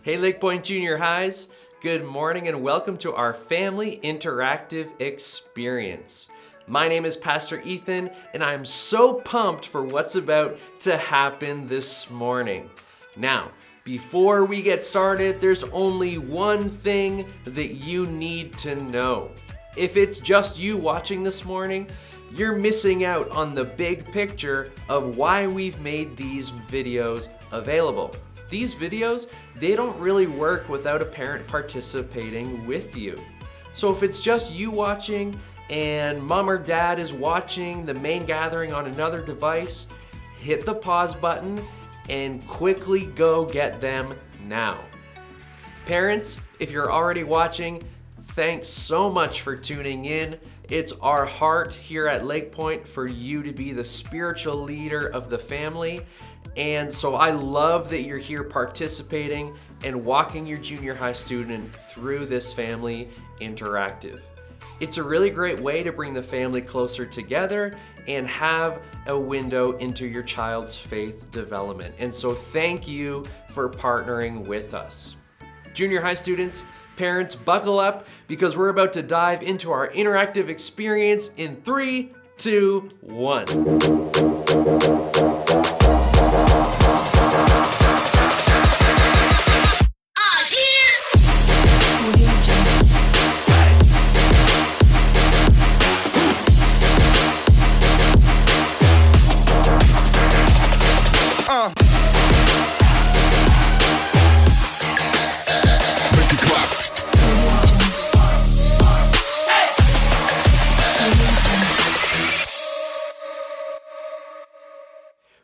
Hey LakePoint Junior Highs, good morning and welcome to our family interactive experience. My name is Pastor Ethan and I'm so pumped for what's about to happen this morning. Now, before we get started, there's only one thing that you need to know. If it's just you watching this morning, you're missing out on the big picture of why we've made these videos available. These videos, they don't really work without a parent participating with you. So if it's just you watching and mom or dad is watching the main gathering on another device, hit the pause button and quickly go get them now. Parents, if you're already watching, thanks so much for tuning in. It's our heart here at LakePoint for you to be the spiritual leader of the family. And so I love that you're here participating and walking your junior high student through this family interactive. It's a really great way to bring the family closer together and have a window into your child's faith development. And so thank you for partnering with us. Junior high students, parents, buckle up because we're about to dive into our interactive experience in 3, 2, 1.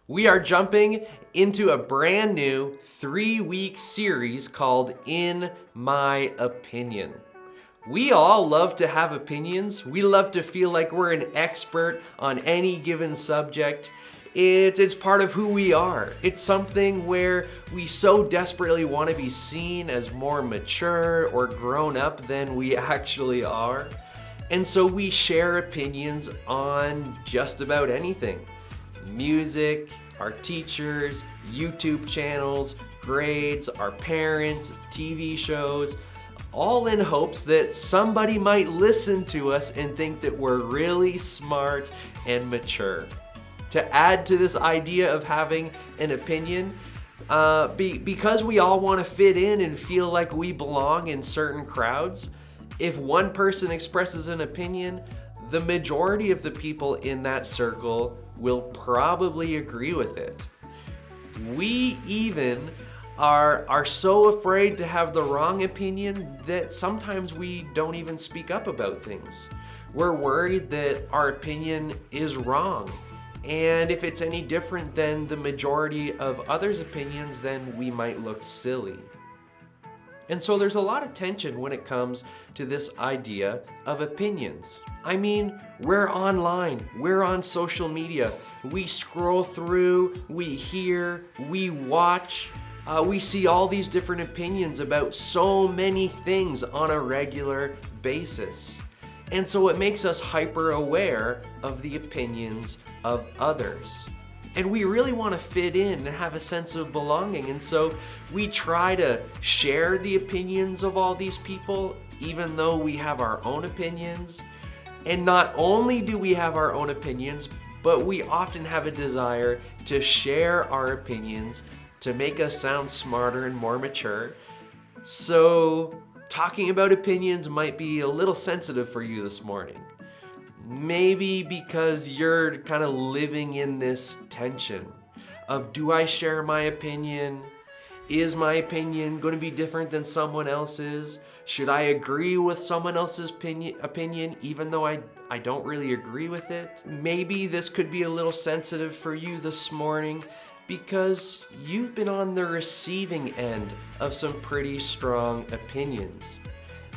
We are jumping into a brand new 3-week series called In My Opinion. We all love to have opinions. We love to feel like we're an expert on any given subject. It's part of who we are. It's something where we so desperately want to be seen as more mature or grown up than we actually are. And so we share opinions on just about anything. Music, our teachers, YouTube channels, grades, our parents, TV shows, all in hopes that somebody might listen to us and think that we're really smart and mature. To add to this idea of having an opinion, because we all want to fit in and feel like we belong in certain crowds, if one person expresses an opinion, the majority of the people in that circle will probably agree with it. We even are so afraid to have the wrong opinion that sometimes we don't even speak up about things. We're worried that our opinion is wrong. And if it's any different than the majority of others' opinions, then we might look silly. And so there's a lot of tension when it comes to this idea of opinions. I mean, we're online, we're on social media, we scroll through, we hear, we watch, we see all these different opinions about so many things on a regular basis. And so it makes us hyper aware of the opinions of others. And we really want to fit in and have a sense of belonging. And so we try to share the opinions of all these people, even though we have our own opinions. And not only do we have our own opinions, but we often have a desire to share our opinions to make us sound smarter and more mature. So talking about opinions might be a little sensitive for you this morning. Maybe because you're kind of living in this tension of, do I share my opinion? Is my opinion going to be different than someone else's? Should I agree with someone else's opinion even though I don't really agree with it? Maybe this could be a little sensitive for you this morning because you've been on the receiving end of some pretty strong opinions.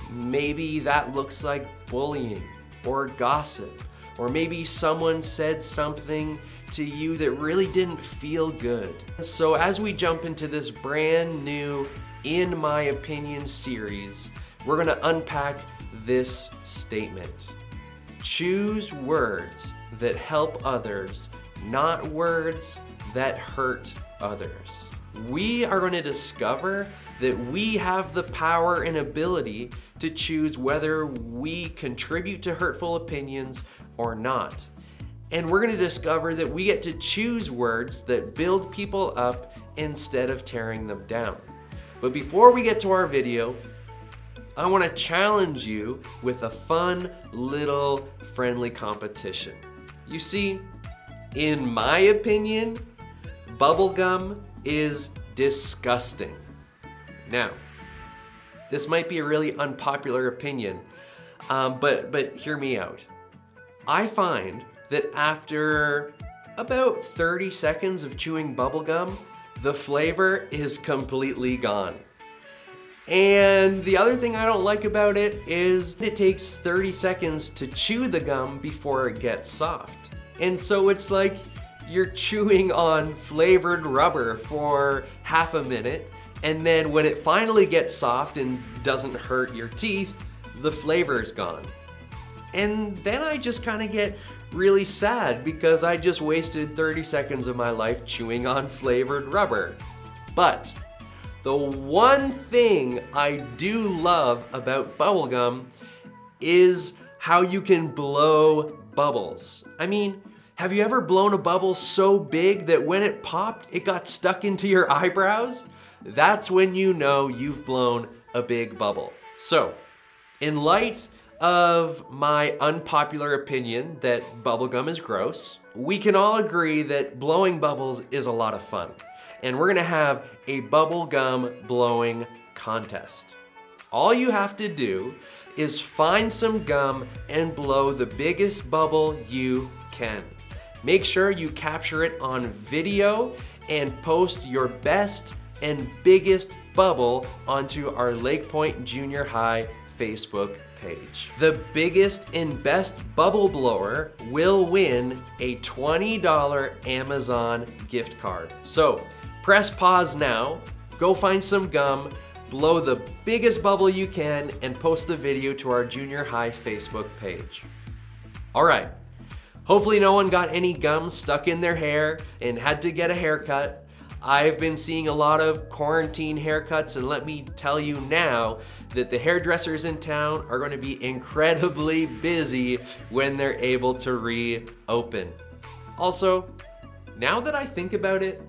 Maybe that looks like bullying or gossip, or maybe someone said something to you that really didn't feel good. So as we jump into this brand new In My Opinion series, we're gonna unpack this statement. Choose words that help others, not words that hurt others. we are going to discover that we have the power and ability to choose whether we contribute to hurtful opinions or not. And we're going to discover that we get to choose words that build people up instead of tearing them down. But before we get to our video, I want to challenge you with a fun little friendly competition. You see, in my opinion, bubblegum is disgusting. Now, this might be a really unpopular opinion, but hear me out. I find that after about 30 seconds of chewing bubblegum, the flavor is completely gone. And the other thing I don't like about it is it takes 30 seconds to chew the gum before it gets soft. And so it's like you're chewing on flavored rubber for half a minute, and then when it finally gets soft and doesn't hurt your teeth, the flavor is gone. And then I just kind of get really sad because I just wasted 30 seconds of my life chewing on flavored rubber. But the one thing I do love about bubblegum is how you can blow bubbles. I mean, have you ever blown a bubble so big that when it popped, it got stuck into your eyebrows? That's when you know you've blown a big bubble. So, in light of my unpopular opinion that bubblegum is gross, we can all agree that blowing bubbles is a lot of fun. And we're gonna have a bubblegum blowing contest. All you have to do is find some gum and blow the biggest bubble you can. Make sure you capture it on video and post your best and biggest bubble onto our LakePoint Junior High Facebook page. The biggest and best bubble blower will win a $20 Amazon gift card. So press pause now, go find some gum, blow the biggest bubble you can, and post the video to our junior high Facebook page. All right, hopefully no one got any gum stuck in their hair and had to get a haircut. I've been seeing a lot of quarantine haircuts, and let me tell you now that the hairdressers in town are going to be incredibly busy when they're able to reopen. Also, now that I think about it,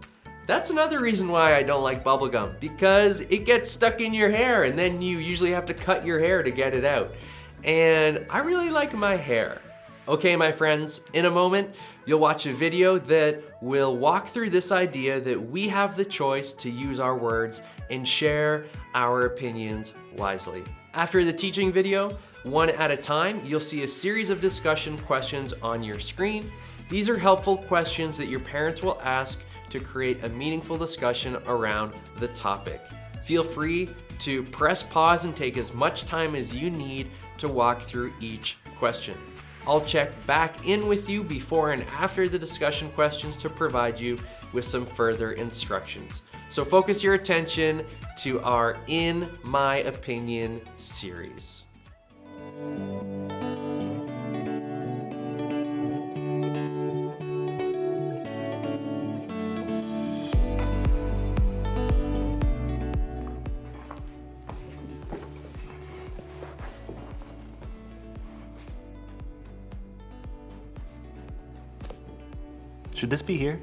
that's another reason why I don't like bubblegum, because it gets stuck in your hair and then you usually have to cut your hair to get it out. And I really like my hair. Okay, my friends, in a moment, you'll watch a video that will walk through this idea that we have the choice to use our words and share our opinions wisely. After the teaching video, one at a time, you'll see a series of discussion questions on your screen. These are helpful questions that your parents will ask to create a meaningful discussion around the topic. Feel free to press pause and take as much time as you need to walk through each question. I'll check back in with you before and after the discussion questions to provide you with some further instructions. So focus your attention to our In My Opinion series. Should this be here?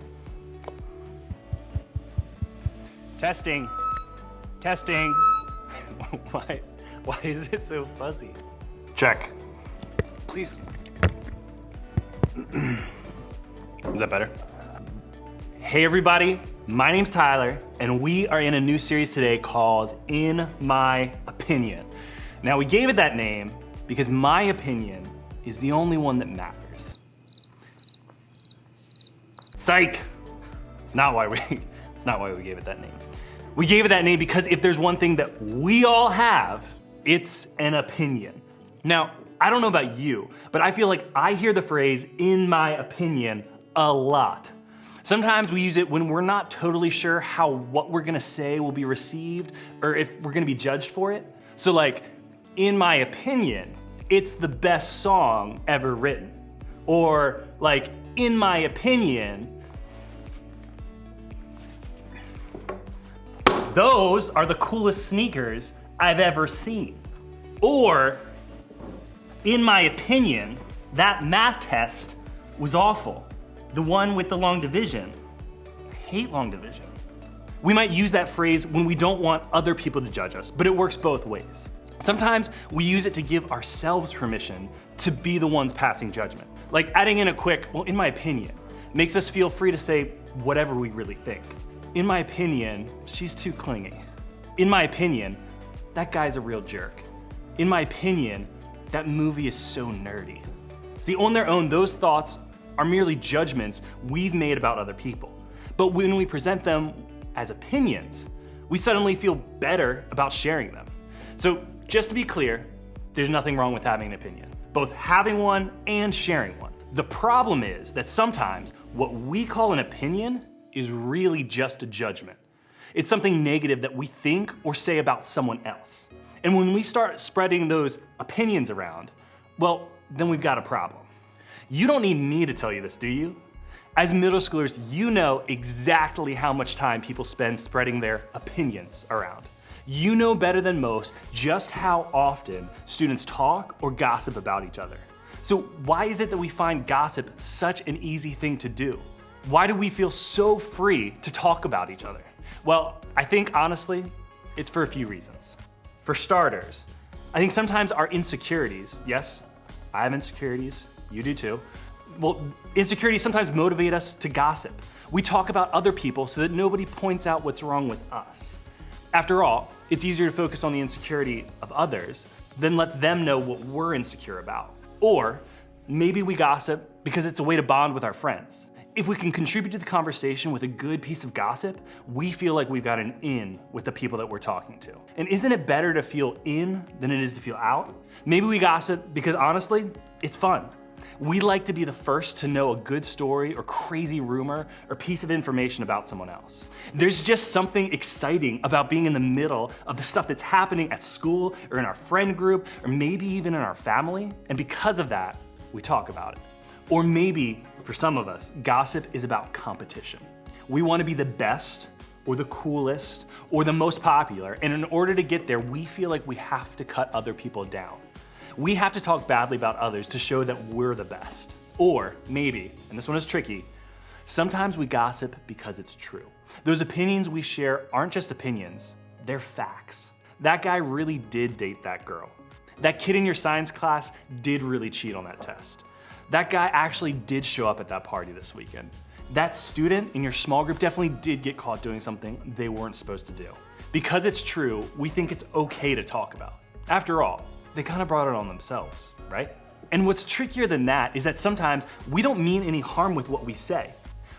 Testing. Testing. Why is it so fuzzy? Check. Please. Is that better? Hey everybody, my name's Tyler, and we are in a new series today called In My Opinion. Now we gave it that name because my opinion is the only one that matters. Psych! It's not why we gave it that name. We gave it that name because if there's one thing that we all have, it's an opinion. Now, I don't know about you, but I feel like I hear the phrase, in my opinion, a lot. Sometimes we use it when we're not totally sure how what we're gonna say will be received or if we're gonna be judged for it. So like, in my opinion, it's the best song ever written. Or like, in my opinion, those are the coolest sneakers I've ever seen. Or, in my opinion, that math test was awful. The one with the long division. I hate long division. We might use that phrase when we don't want other people to judge us, but it works both ways. Sometimes we use it to give ourselves permission to be the ones passing judgment. Like adding in a quick, well, in my opinion, makes us feel free to say whatever we really think. In my opinion, she's too clingy. In my opinion, that guy's a real jerk. In my opinion, that movie is so nerdy. See, on their own, those thoughts are merely judgments we've made about other people. But when we present them as opinions, we suddenly feel better about sharing them. So just to be clear, there's nothing wrong with having an opinion, both having one and sharing one. The problem is that sometimes what we call an opinion is really just a judgment. It's something negative that we think or say about someone else. And when we start spreading those opinions around, well, then we've got a problem. You don't need me to tell you this, do you? As middle schoolers, you know exactly how much time people spend spreading their opinions around. You know better than most just how often students talk or gossip about each other. So why is it that we find gossip such an easy thing to do? Why do we feel so free to talk about each other? Well, I think honestly, it's for a few reasons. For starters, I think sometimes our insecurities, yes, I have insecurities, you do too. Well, insecurities sometimes motivate us to gossip. We talk about other people so that nobody points out what's wrong with us. After all, it's easier to focus on the insecurity of others than let them know what we're insecure about. Or maybe we gossip because it's a way to bond with our friends. If we can contribute to the conversation with a good piece of gossip, we feel like we've got an in with the people that we're talking to. And isn't it better to feel in than it is to feel out? Maybe we gossip because honestly, it's fun. We like to be the first to know a good story or crazy rumor or piece of information about someone else. There's just something exciting about being in the middle of the stuff that's happening at school or in our friend group or maybe even in our family. And because of that, we talk about it. Or maybe, for some of us, gossip is about competition. We want to be the best or the coolest or the most popular. And in order to get there, we feel like we have to cut other people down. We have to talk badly about others to show that we're the best. Or maybe, and this one is tricky, sometimes we gossip because it's true. Those opinions we share aren't just opinions, they're facts. That guy really did date that girl. That kid in your science class did really cheat on that test. That guy actually did show up at that party this weekend. That student in your small group definitely did get caught doing something they weren't supposed to do. Because it's true, we think it's okay to talk about. After all, they kind of brought it on themselves, right? And what's trickier than that is that sometimes we don't mean any harm with what we say.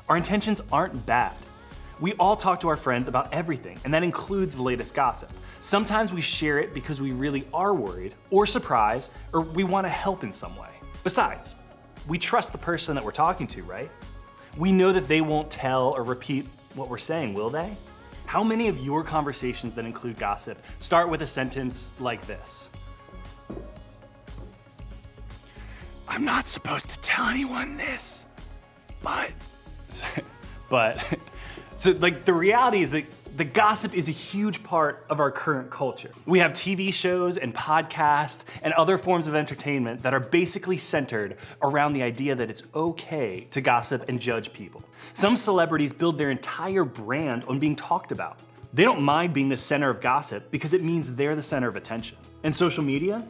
Our intentions aren't bad. We all talk to our friends about everything, and that includes the latest gossip. Sometimes we share it because we really are worried or surprised, or we want to help in some way. Besides, we trust the person that we're talking to, right? We know that they won't tell or repeat what we're saying, will they? How many of your conversations that include gossip start with a sentence like this? I'm not supposed to tell anyone this, but so like the reality is that the gossip is a huge part of our current culture. We have TV shows and podcasts and other forms of entertainment that are basically centered around the idea that it's okay to gossip and judge people. Some celebrities build their entire brand on being talked about. They don't mind being the center of gossip because it means they're the center of attention. And social media?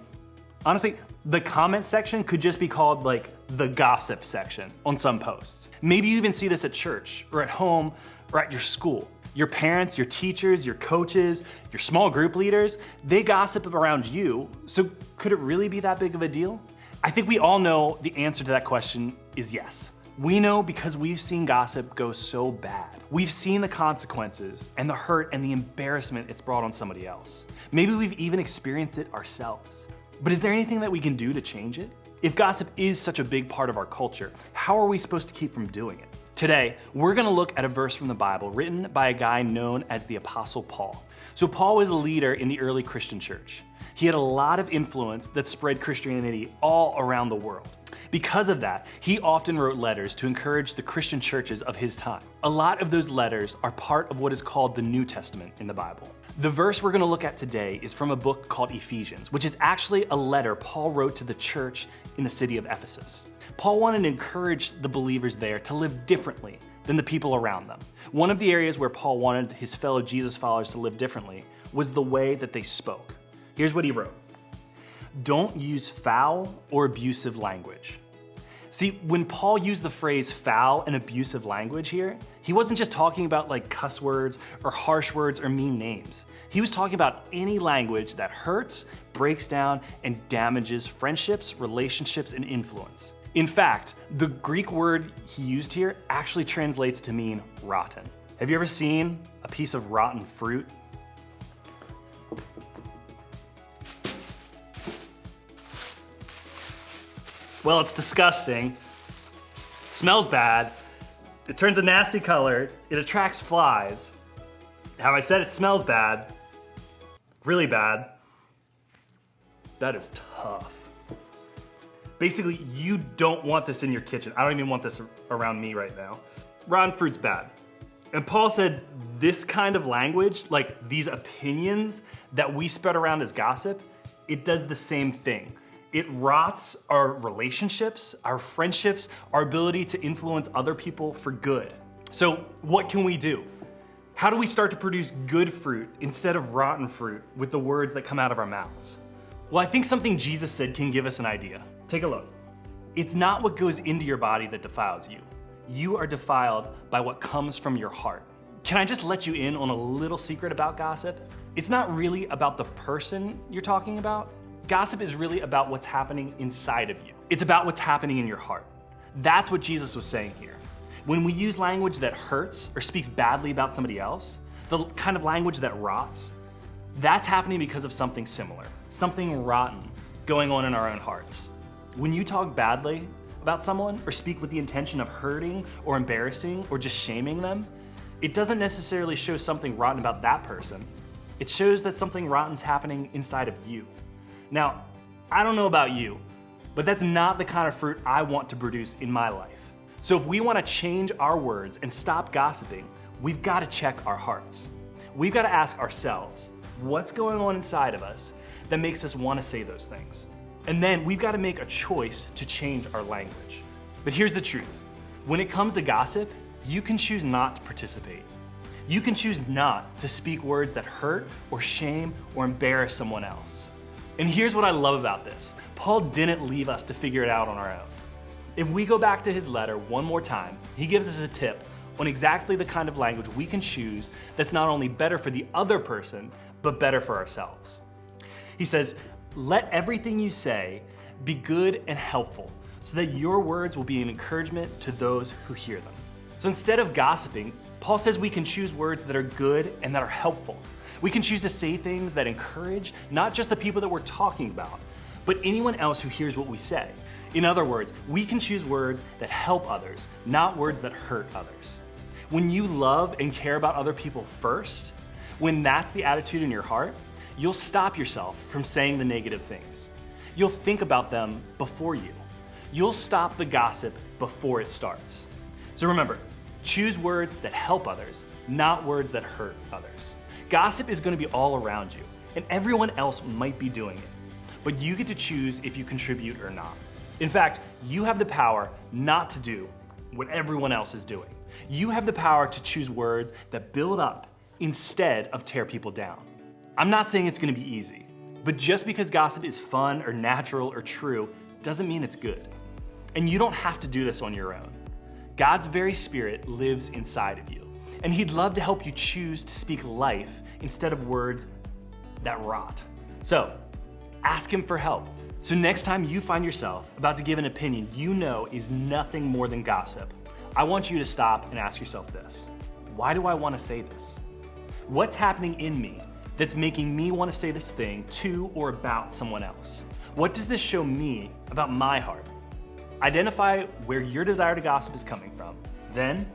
Honestly, the comment section could just be called like the gossip section on some posts. Maybe you even see this at church or at home or at your school. Your parents, your teachers, your coaches, your small group leaders, they gossip around you. So could it really be that big of a deal? I think we all know the answer to that question is yes. We know because we've seen gossip go so bad. We've seen the consequences and the hurt and the embarrassment it's brought on somebody else. Maybe we've even experienced it ourselves. But is there anything that we can do to change it? If gossip is such a big part of our culture, how are we supposed to keep from doing it? Today, we're gonna look at a verse from the Bible written by a guy known as the Apostle Paul. So Paul was a leader in the early Christian church. He had a lot of influence that spread Christianity all around the world. Because of that, he often wrote letters to encourage the Christian churches of his time. A lot of those letters are part of what is called the New Testament in the Bible. The verse we're gonna look at today is from a book called Ephesians, which is actually a letter Paul wrote to the church in the city of Ephesus. Paul wanted to encourage the believers there to live differently than the people around them. One of the areas where Paul wanted his fellow Jesus followers to live differently was the way that they spoke. Here's what he wrote. Don't use foul or abusive language. See, when Paul used the phrase foul and abusive language here, he wasn't just talking about like cuss words or harsh words or mean names. He was talking about any language that hurts, breaks down, and damages friendships, relationships, and influence. In fact, the Greek word he used here actually translates to mean rotten. Have you ever seen a piece of rotten fruit? Well, it's disgusting, it smells bad, it turns a nasty color, it attracts flies. How I said it smells bad, really bad. That is tough. Basically, you don't want this in your kitchen. I don't even want this around me right now. Rotten fruit's bad. And Paul said this kind of language, like these opinions that we spread around as gossip, it does the same thing. It rots our relationships, our friendships, our ability to influence other people for good. So what can we do? How do we start to produce good fruit instead of rotten fruit with the words that come out of our mouths? Well, I think something Jesus said can give us an idea. Take a look. It's not what goes into your body that defiles you. You are defiled by what comes from your heart. Can I just let you in on a little secret about gossip? It's not really about the person you're talking about. Gossip is really about what's happening inside of you. It's about what's happening in your heart. That's what Jesus was saying here. When we use language that hurts or speaks badly about somebody else, the kind of language that rots, that's happening because of something similar, something rotten going on in our own hearts. When you talk badly about someone or speak with the intention of hurting or embarrassing or just shaming them, it doesn't necessarily show something rotten about that person. It shows that something rotten's happening inside of you. Now, I don't know about you, but that's not the kind of fruit I want to produce in my life. So if we want to change our words and stop gossiping, we've got to check our hearts. We've got to ask ourselves, what's going on inside of us that makes us want to say those things? And then we've got to make a choice to change our language. But here's the truth. When it comes to gossip, you can choose not to participate. You can choose not to speak words that hurt or shame or embarrass someone else. And here's what I love about this. Paul didn't leave us to figure it out on our own. If we go back to his letter one more time, he gives us a tip on exactly the kind of language we can choose that's not only better for the other person, but better for ourselves. He says, let everything you say be good and helpful, so that your words will be an encouragement to those who hear them. So instead of gossiping, Paul says we can choose words that are good and that are helpful. We can choose to say things that encourage not just the people that we're talking about, but anyone else who hears what we say. In other words, we can choose words that help others, not words that hurt others. When you love and care about other people first, when that's the attitude in your heart, you'll stop yourself from saying the negative things. You'll think about them before you. You'll stop the gossip before it starts. So remember, choose words that help others, not words that hurt others. Gossip is going to be all around you, and everyone else might be doing it, but you get to choose if you contribute or not. In fact, you have the power not to do what everyone else is doing. You have the power to choose words that build up instead of tear people down. I'm not saying it's going to be easy, but just because gossip is fun or natural or true doesn't mean it's good. And you don't have to do this on your own. God's very Spirit lives inside of you, and He'd love to help you choose to speak life instead of words that rot. So, ask Him for help. So next time you find yourself about to give an opinion you know is nothing more than gossip, I want you to stop and ask yourself this. Why do I want to say this? What's happening in me that's making me want to say this thing to or about someone else? What does this show me about my heart? Identify where your desire to gossip is coming from. Then,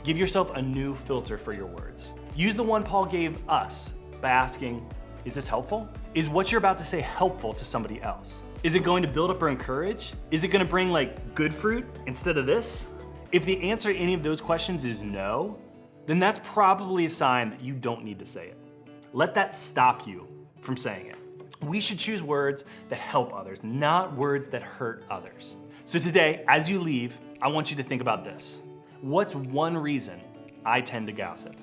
give yourself a new filter for your words. Use the one Paul gave us by asking, is this helpful? Is what you're about to say helpful to somebody else? Is it going to build up or encourage? Is it gonna bring like good fruit instead of this? If the answer to any of those questions is no, then that's probably a sign that you don't need to say it. Let that stop you from saying it. We should choose words that help others, not words that hurt others. So today, as you leave, I want you to think about this. What's one reason I tend to gossip?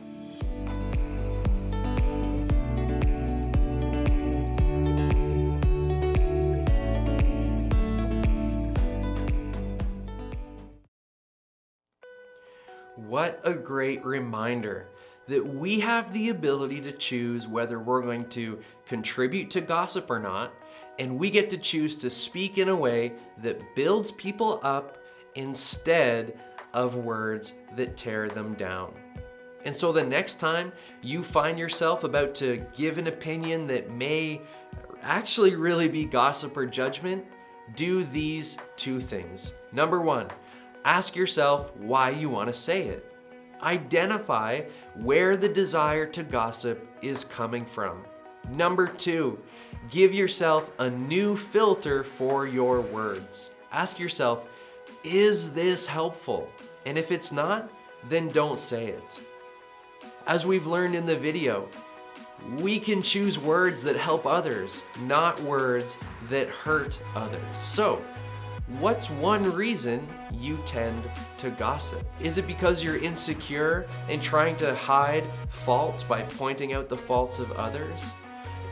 What a great reminder that we have the ability to choose whether we're going to contribute to gossip or not, and we get to choose to speak in a way that builds people up instead of words that tear them down. And so the next time you find yourself about to give an opinion that may actually really be gossip or judgment, do these two things. Number one, ask yourself why you want to say it. Identify where the desire to gossip is coming from. Number two, give yourself a new filter for your words. Ask yourself, is this helpful? And if it's not, then don't say it. As we've learned in the video, we can choose words that help others, not words that hurt others. So, what's one reason you tend to gossip? Is it because you're insecure and trying to hide faults by pointing out the faults of others?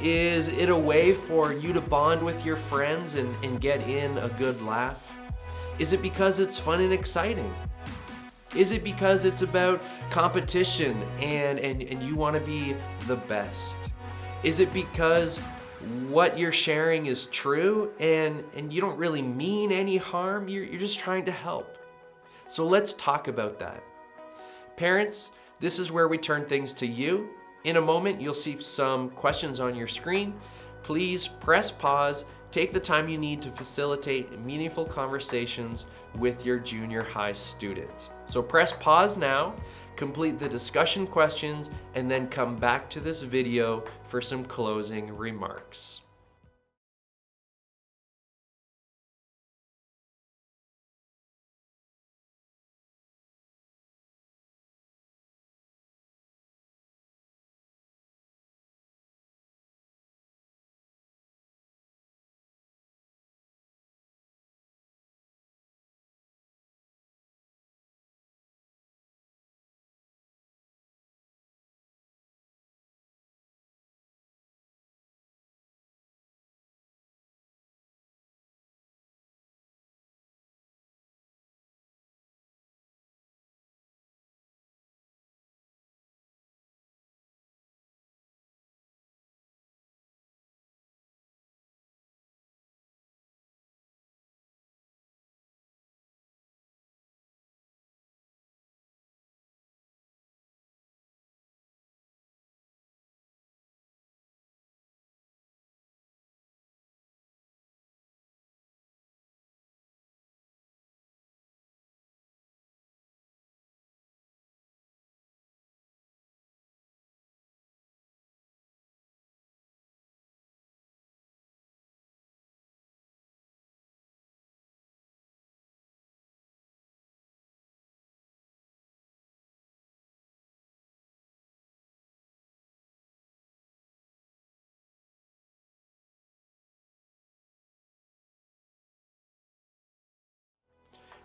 Is it a way for you to bond with your friends and get in a good laugh? Is it because it's fun and exciting? Is it because it's about competition and you want to be the best? Is it because what you're sharing is true and you don't really mean any harm? You're just trying to help. So let's talk about that. Parents, this is where we turn things to you. In a moment, you'll see some questions on your screen. Please press pause. Take the time you need to facilitate meaningful conversations with your junior high student. So press pause now, complete the discussion questions, and then come back to this video for some closing remarks.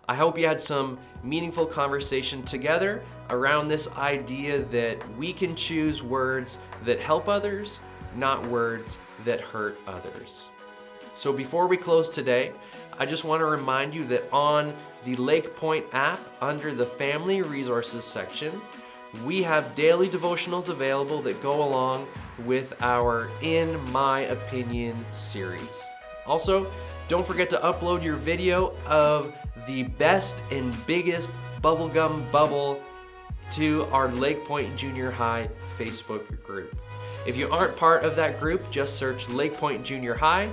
I hope you had some meaningful conversation together around this idea that we can choose words that help others, not words that hurt others. So before we close today, I just want to remind you that on the LakePoint app, under the Family Resources section, we have daily devotionals available that go along with our In My Opinion series. Also, don't forget to upload your video of the best and biggest bubblegum bubble to our LakePoint Junior High Facebook group. If you aren't part of that group, just search LakePoint Junior High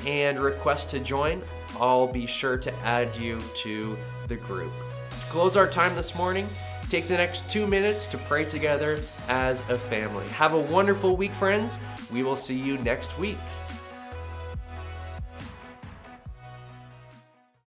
and request to join. I'll be sure to add you to the group. To close our time this morning, take the next 2 minutes to pray together as a family. Have a wonderful week, friends. We will see you next week.